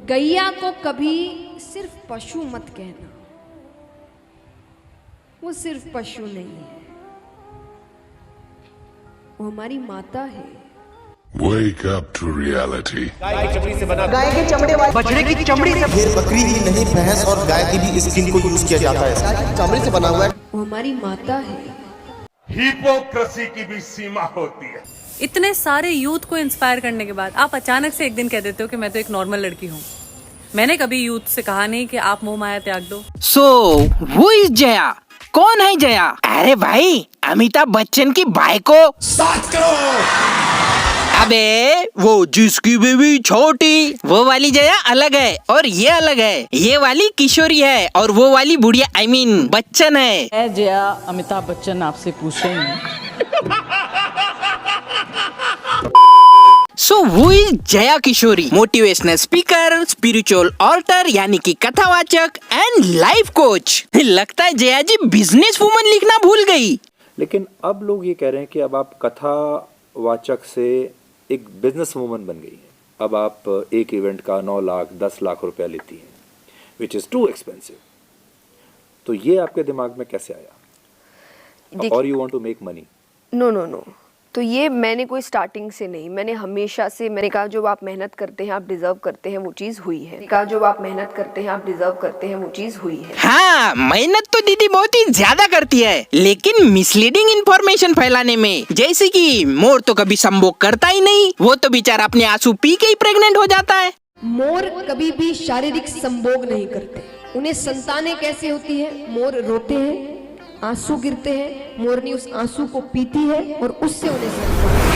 गैया को कभी सिर्फ पशु मत कहना, वो सिर्फ पशु नहीं है, वो हमारी माता है। Wake up to reality. गाय की चमड़ी से बना, गाय के चमड़े वाली बछड़े की चमड़ी से, फिर बकरी की नहीं, भैंस और गाय की भी स्किन को यूज किया जाता है। चमड़ी से बना हुआ है। वो हमारी माता है। हिपोक्रेसी की भी सीमा होती है। इतने सारे यूथ को इंस्पायर करने के बाद आप अचानक से एक दिन कह देते हो कि मैं तो एक नॉर्मल लड़की हूँ। मैंने कभी यूथ से कहा नहीं कि आप मोह माया त्याग दो। सो हु इज जया? कौन है जया? अरे भाई, अमिताभ बच्चन की बाइको। 7 करोड़। अबे वो जिसकी बेबी छोटी, वो वाली जया अलग है और ये अलग है। ये वाली किशोरी है और वो वाली बुढ़िया आई मीन बच्चन है। मैं जया अमिताभ बच्चन आपसे पूछ रही हूँ। So who is Jaya Kishori? Motivational speaker, spiritual orator यानी कि कथावाचक एंड लाइफ कोच। लगता है जया जी बिजनेस वुमन लिखना भूल गई। लेकिन अब लोग ये कह रहे हैं कि अब आप कथावाचक से एक बिजनेस वुमन बन गई हैं। अब आप एक इवेंट का 9 लाख 10 लाख रुपया लेती हैं, विच इज़ टू एक्सपेंसिव। तो ये आपके दिमाग में कैसे आया? और you want to make money? No, तो ये मैंने कोई स्टार्टिंग से नहीं, मैंने हमेशा से, मैंने कहा जो आप मेहनत करते हैं आप डिजर्व करते हैं वो चीज़ हुई है। कहा जो आप मेहनत करते हैं आप डिजर्व करते हैं वो चीज़ हुई है। हाँ, मेहनत तो दीदी बहुत ही ज्यादा करती है, लेकिन मिसलीडिंग इंफॉर्मेशन फैलाने में। जैसे कि मोर तो कभी संभोग करता ही नहीं, वो तो बेचारा अपने आंसू पी के ही प्रेग्नेंट हो जाता है। मोर कभी भी शारीरिक संभोग नहीं करते। उन्हें संतानें कैसे होती है? मोर रोते हैं, आंसू गिरते हैं, मोरनी उस आंसू को पीती है और उससे उन्हें संतान।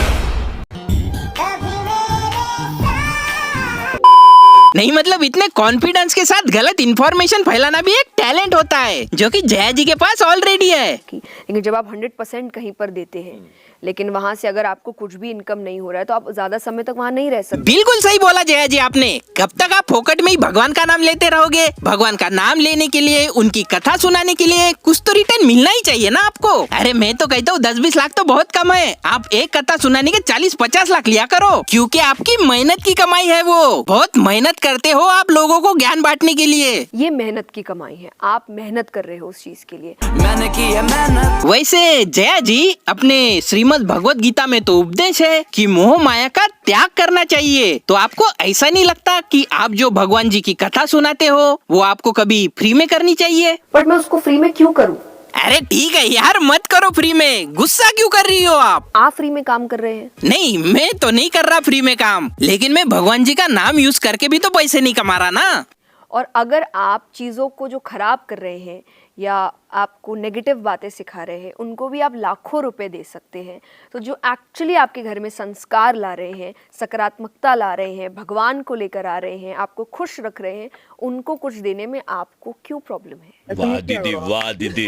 नहीं मतलब इतने कॉन्फिडेंस के साथ गलत इन्फॉर्मेशन फैलाना भी एक टैलेंट होता है, जो कि जया जी के पास ऑलरेडी है। लेकिन जब आप 100% कहीं पर देते हैं, लेकिन वहाँ से अगर आपको कुछ भी इनकम नहीं हो रहा है तो आप ज्यादा समय तक वहाँ नहीं रह सकते। बिल्कुल सही बोला जया जी आपने। कब तक आप फोकट में ही भगवान का नाम लेते रहोगे? भगवान का नाम लेने के लिए, उनकी कथा सुनाने के लिए कुछ तो रिटर्न मिलना ही चाहिए ना आपको। अरे मैं तो कहता हूँ 10-20 लाख तो बहुत कम है। आप एक कथा सुनाने के 40-50 लाख लिया करो, क्योंकि आपकी मेहनत की कमाई है वो। बहुत मेहनत करते हो आप लोगों को ज्ञान बांटने के लिए। ये मेहनत की कमाई है, आप मेहनत कर रहे हो उस चीज के लिए। मैंने की है मेहनत। वैसे जया जी, अपने श्रीमद् भगवत गीता में तो उपदेश है कि मोह माया का त्याग करना चाहिए। तो आपको ऐसा नहीं लगता कि आप जो भगवान जी की कथा सुनाते हो वो आपको कभी फ्री में करनी चाहिए? बट मैं उसको फ्री में क्यों करूँ? अरे ठीक है यार, मत करो फ्री में। गुस्सा क्यों कर रही हो आप? आप फ्री में काम कर रहे हैं। नहीं, मैं तो नहीं कर रहा फ्री में काम, लेकिन मैं भगवान जी का नाम यूज करके भी तो पैसे नहीं कमा रहा ना। और अगर आप चीज़ों को जो खराब कर रहे हैं या आपको नेगेटिव बातें सिखा रहे हैं, उनको भी आप लाखों रुपए दे सकते हैं। तो जो एक्चुअली आपके घर में संस्कार ला रहे हैं, सकारात्मकता ला रहे हैं, भगवान को लेकर आ रहे हैं, आपको खुश रख रहे हैं, उनको कुछ देने में आपको क्यों प्रॉब्लम है? वाह दीदी, वाह दीदी।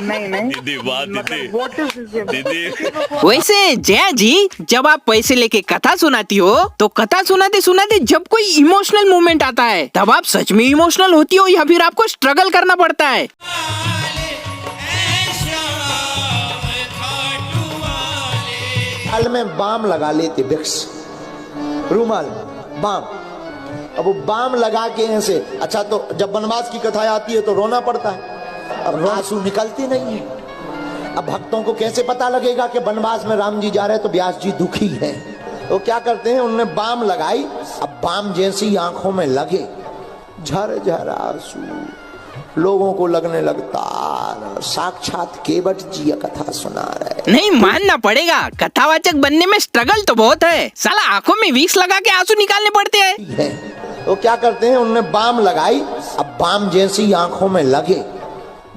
नहीं दीदी, वाह दीदी। वैसे जया जी, जब आप पैसे लेके कथा सुनाती हो तो कथा सुनाते सुनाते जब कोई इमोशनल मोमेंट आता है तब आप सच में इमोशनल होती हो या फिर आपको स्ट्रगल करना पड़ता है? बाल में बाम लगा लेते, विक्स रूमाल बाम। अब वो बाम लगा के ऐसे, अच्छा तो जब वनवास की कथा आती है तो रोना पड़ता है, अब आंसू निकलते नहीं है। अब भक्तों को कैसे पता लगेगा कि वनवास में राम जी जा रहे हैं तो व्यास जी दुखी हैं? तो क्या करते हैं, उन्होंने बाम लगाई। अब बाम जैसी आंखों में लगे, झर झर आंसू लोगों को लगने लगता साक्षात केवट जी कथा सुना रहे। नहीं, मानना पड़ेगा, कथावाचक बनने में स्ट्रगल तो बहुत है। साला आंखों में विक्स लगा के आंसू निकालने पड़ते हैं। तो क्या करते हैं, उन्होंने बाम लगाई। अब बाम जैसी आंखों में लगे,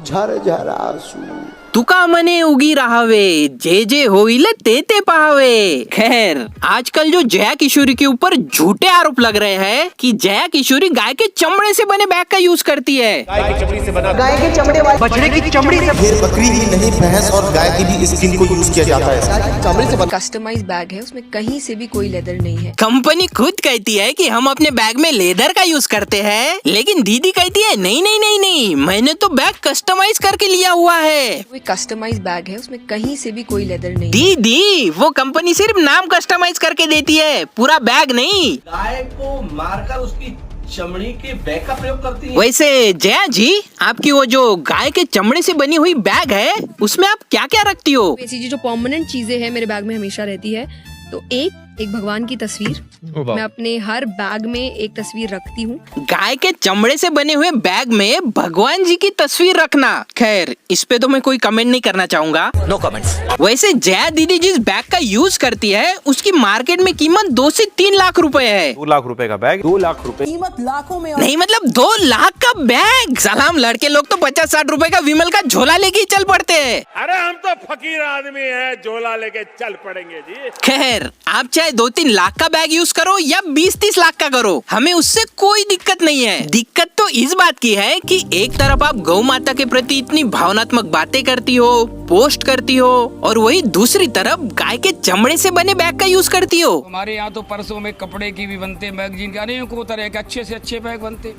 झर झर आंसू तुका मने उगी रहावे, जे जे होइले ते ते पावे। खैर, आजकल जो जया किशोरी के ऊपर झूठे आरोप लग रहे हैं कि जया किशोरी गाय के चमड़े से बने बैग का यूज करती है। गाय की चमड़ी से बना, गाय के चमड़े वाली बछड़े की चमड़ी से, फिर बकरी की नहीं, भैंस और गाय की भी स्किन को यूज किया जाता है। चमड़ी से कस्टमाइज बैग है, उसमें कहीं से भी कोई लेदर नहीं है। कंपनी खुद कहती है कि हम अपने बैग में लेदर का यूज करते हैं, लेकिन दीदी कहती है नहीं नहीं नहीं नहीं, मैंने तो बैग कस्टमाइज करके लिया हुआ है। कस्टमाइज बैग है, उसमें कहीं से भी कोई लेदर नहीं। दीदी, वो कंपनी सिर्फ नाम कस्टमाइज करके देती है, पूरा बैग नहीं। गाय को मारकर उसकी चमड़ी के बैग का प्रयोग करती हैं। वैसे जया जी, आपकी वो जो गाय के चमड़े से बनी हुई बैग है, उसमें आप क्या क्या रखती हो? ऐसी जो परमानेंट चीजें हैं मेरे बैग में हमेशा रहती है, तो एक भगवान की तस्वीर, मैं अपने हर बैग में एक तस्वीर रखती हूँ। गाय के चमड़े से बने हुए बैग में भगवान जी की तस्वीर रखना, खैर इस पे तो मैं कोई कमेंट नहीं करना चाहूंगा। No comments. वैसे जया दीदी जिस बैग का यूज करती है, उसकी मार्केट में कीमत 2 से 3 लाख रुपए है। 2 लाख रुपए का बैग, 2 लाख रुपए कीमत लाखों में। नहीं मतलब 2 लाख का बैग। सलाम, लड़के लोग तो 50-60 रुपए का विमल का झोला लेके ही चल पड़ते हैं। अरे हम तो फकीर आदमी हैं, झोला लेके चल पड़ेंगे जी। खैर, आप चाहे 2-3 लाख का बैग यूज करो या 20-30 लाख का करो, हमें उससे कोई दिक्कत नहीं है। दिक्कत तो इस बात की है कि एक तरफ आप गौ माता के प्रति इतनी भावनात्मक बातें करती हो, पोस्ट करती हो, और वही दूसरी तरफ गाय के चमड़े से बने बैग का यूज करती हो। हमारे यहाँ तो परसों में कपड़े की भी बनते, मैगजीन के अनेकों तरह के अच्छे से अच्छे बैग बनते।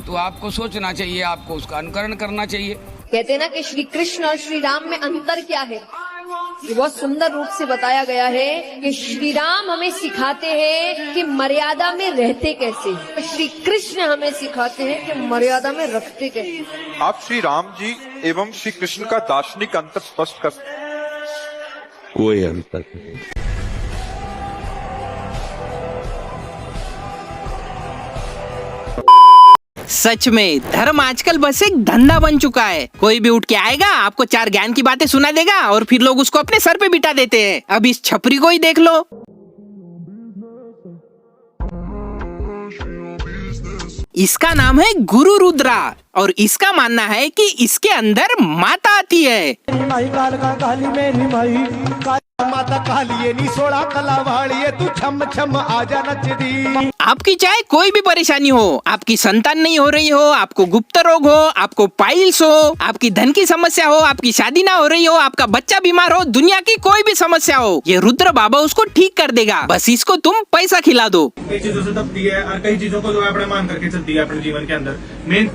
तो आपको सोचना चाहिए, आपको उसका अनुकरण करना चाहिए। कहते हैं ना कि श्री कृष्ण और श्री राम में अंतर क्या है, ये बहुत सुंदर रूप से बताया गया है कि श्री राम हमें सिखाते हैं कि मर्यादा में रहते कैसे, श्री कृष्ण हमें सिखाते हैं कि मर्यादा में रखते कैसे। आप श्री राम जी एवं श्री कृष्ण का दार्शनिक अंतर स्पष्ट कर कोई अंतर सच में धर्म आजकल बस एक धंधा बन चुका है। कोई भी उठ के आएगा, आपको 4 ज्ञान की बातें सुना देगा और फिर लोग उसको अपने सर पे बिठा देते हैं। अब इस छपरी को ही देख लो। इसका नाम है गुरु रुद्रा और इसका मानना है कि इसके अंदर माता आती है। माता कालिए नी सोड़ा कलावाड़िए तू छम छम आजा नच दी। आपकी चाहे कोई भी परेशानी हो, आपकी संतान नहीं हो रही हो, आपको गुप्त रोग हो, आपको पाइल्स हो, आपकी धन की समस्या हो, आपकी शादी ना हो रही हो, आपका बच्चा बीमार हो, दुनिया की कोई भी समस्या हो, ये रुद्र बाबा उसको ठीक कर देगा। बस इसको तुम पैसा खिला दो। कई चीजों से दबती है और कई चीजों को जो है अपने मान करके चलती है अपने जीवन के अंदर। मेन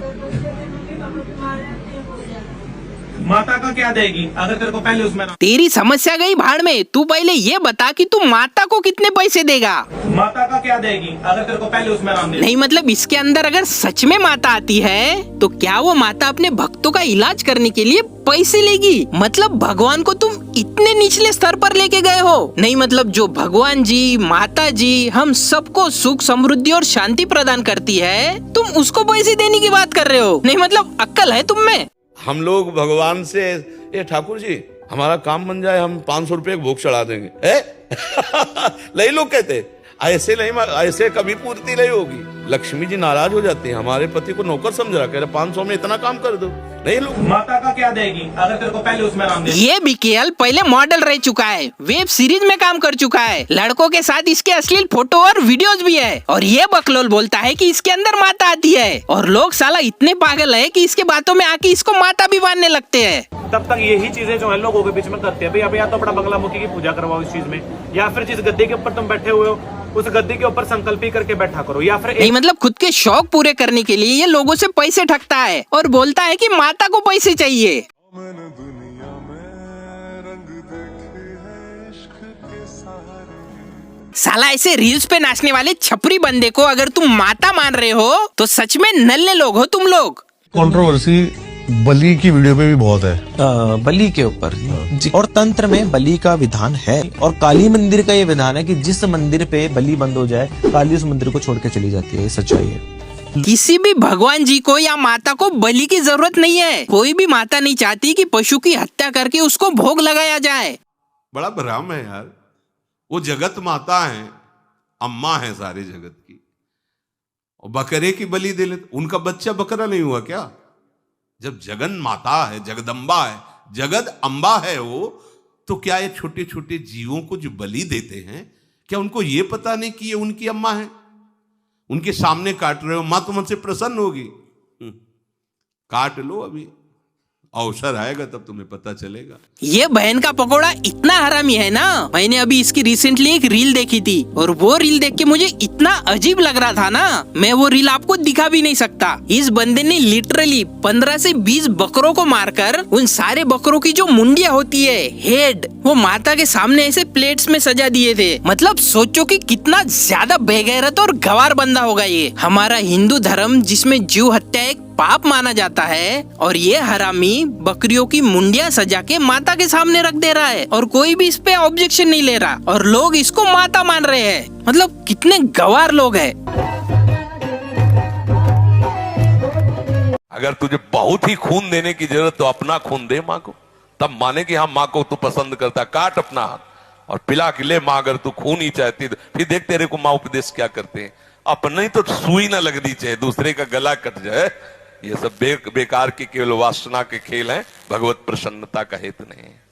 माता का क्या देगी अगर तेरे को पहले उसमें तेरी समस्या गई भाड़ में, तू पहले ये बता कि तू माता को कितने पैसे देगा। माता का क्या देगी अगर तेरे को पहले उसमें राम दे। नहीं मतलब इसके अंदर अगर सच में माता आती है तो क्या वो माता अपने भक्तों का इलाज करने के लिए पैसे लेगी? मतलब भगवान को तुम इतने निचले स्तर पर लेके गए हो। नहीं मतलब जो भगवान जी, माता जी हम सबको सुख, समृद्धि और शांति प्रदान करती है, तुम उसको पैसे देने की बात कर रहे हो। नहीं मतलब अक्ल है तुम में? हम लोग भगवान से, ए ठाकुर जी हमारा काम बन जाए, हम 500 रुपए भोग चढ़ा देंगे। नहीं लोग कहते ऐसे नहीं, ऐसे कभी पूर्ति नहीं होगी। लक्ष्मी जी नाराज हो जाती है, हमारे पति को नौकर समझ रहा, कह रहे 500 में इतना काम कर दो। नहीं लोग माता का क्या देगी अगर तेरे को पहले उसमें राम दे। ये बीकेएल पहले मॉडल रह चुका है, वेब सीरीज में काम कर चुका है, लड़कों के साथ इसके अश्लील फोटो और वीडियोस भी है, और ये बकलोल बोलता है कि इसके अंदर माता आती है। और लोग साला इतने पागल है कि इसके बातों में आके इसको माता भी मानने लगते हैं। तब तक यही चीजें जो है लोगों के बीच में करते हैं, भाई अब या तो बड़ा बंगलामुखी की पूजा करवाओ इस चीज में, या फिर जिस गद्दे के ऊपर तुम बैठे हुए हो उस गद्दे के ऊपर संकल्प ही करके बैठा करो, या फिर नहीं मतलब खुद के शौक पूरे करने के लिए ये लोगों से पैसे ठगता है और बोलता है कि माता को पैसे चाहिए। साला ऐसे रील्स पे नाचने वाले छपरी बंदे को अगर तुम माता मान रहे हो तो सच में नल्ले लोग हो तुम लोग। कंट्रोवर्सी बलि की वीडियो पे भी बहुत है, बलि के ऊपर जी। और तंत्र में बलि का विधान है, और काली मंदिर का ये विधान है कि जिस मंदिर पे बलि बंद हो जाए, काली उस मंदिर को छोड़ के चली जाती है। ये सच्चाई है। किसी भी भगवान जी को या माता को बलि की जरूरत नहीं है। कोई भी माता नहीं चाहती कि पशु की हत्या करके उसको भोग लगाया जाए। बड़ा भ्रम है यार, वो जगत माता है, अम्मा है सारे जगत की, और बकरे की बलि दे लेते, उनका बच्चा बकरा नहीं हुआ क्या? जब जगन माता है, जगदम्बा है, जगद अम्बा है वो, तो क्या ये छोटे छोटे जीवों को जो बलि देते हैं, क्या उनको ये पता नहीं कि ये उनकी अम्मा है? उनके सामने काट रहे हो, माँ तो मुझसे प्रसन्न होगी, काट लो अभी अवसर आएगा तब तुम्हें पता चलेगा। ये बहन का पकोड़ा इतना हरामी है ना, मैंने अभी इसकी रिसेंटली एक रील देखी थी और वो रील देख के मुझे इतना अजीब लग रहा था ना, मैं वो रील आपको दिखा भी नहीं सकता। इस बंदे ने लिटरली 15 से 20 बकरों को मारकर उन सारे बकरों की जो मुंडिया होती है, हेड, वो माता के सामने ऐसे प्लेट्स में सजा दिए थे। मतलब सोचो कि कितना ज्यादा बेगैरत और गवार बंदा होगा ये। हमारा हिंदू धर्म जिसमें जीव हत्या एक पाप माना जाता है और ये हरामी बकरियों की मुंडिया सजा के माता के सामने रख दे रहा है और कोई भी इस पे ऑब्जेक्शन नहीं ले रहा और लोग इसको माता मान रहे हैं। मतलब कितने गवार लोग हैं। अगर तुझे बहुत ही खून देने की जरूरत तो अपना खून दे माँ को, तब माने कि हाँ माँ को तू पसंद करता। काट अपना हाथ और पिला के ले माँ, अगर तू खून ही चाहती फिर देख तेरे को माँ उपदेश क्या करते हैं। अपने तो सुई ना लगनी चाहिए, दूसरे का गला कट जाए, ये सब बेकार की केवल वासना के खेल हैं, भगवत प्रसन्नता का हेतु नहीं है।